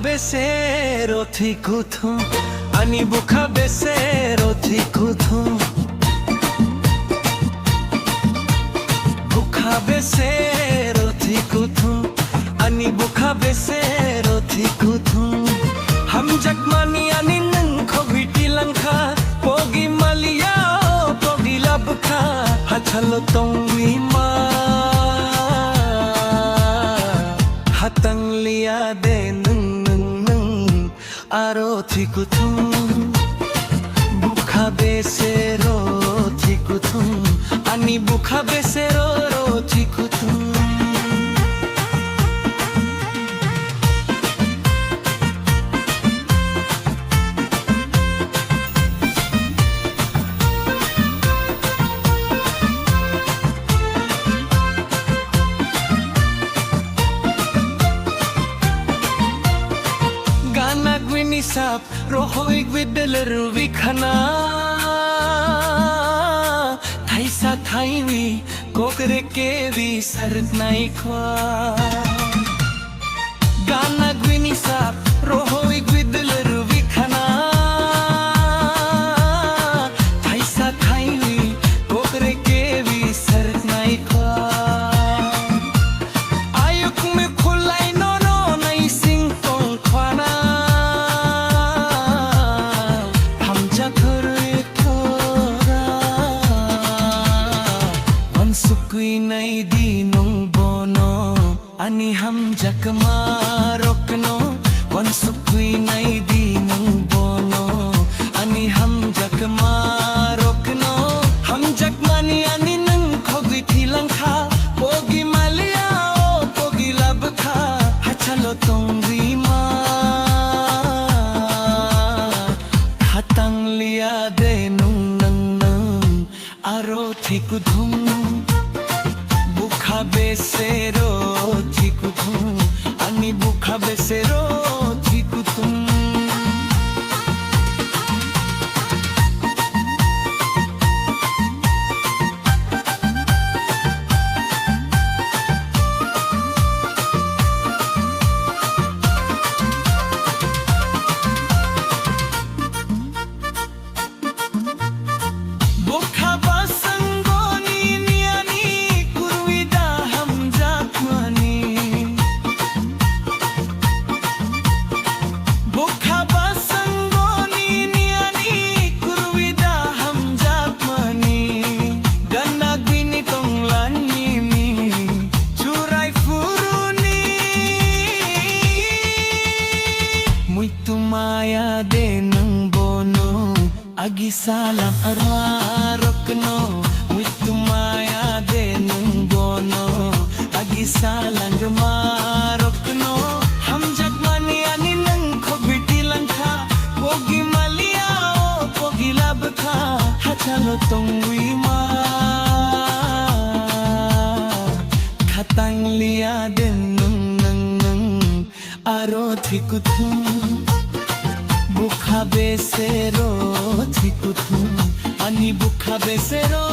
besero tikutu ani buka besero tikutu buka besero tikutu ani buka besero tikutu ham jakmani ani nang khobiti langkha pogi malia pogi labkha hachalo tongwi ma hatang liya de aro tikutu buka besero tikutu ani buka besero tikutu Sap rohoig vidalar vikhana thaisa thaiwi kokre ke vi sarat nai khwa gana gwini sap rohoig vidalar vikhana thaisa thaiwi kokre ke vi sarat nai khwa ayuk me khulai no no nai sing tong khwana nai di nong bono ani ham jakma rokno wan sukui nai di nong bono ani ham jakma rokno ham jakmani ani nang khogi thilang kha pogi malia o pogi labkha hachalo tongri ma hatang liya de nung nang nang aro thikudhum buka besero tikutu ani buka besero tikutu maya de nang bono agi salam arokno witu maya de nang bono agi salang marokno ham jakmani ani nang khobiti langkha pogi malia o pogi labkha hachalo tongwi ma khatang liya de nang aro thikutu buka besero tikutu ani buka besero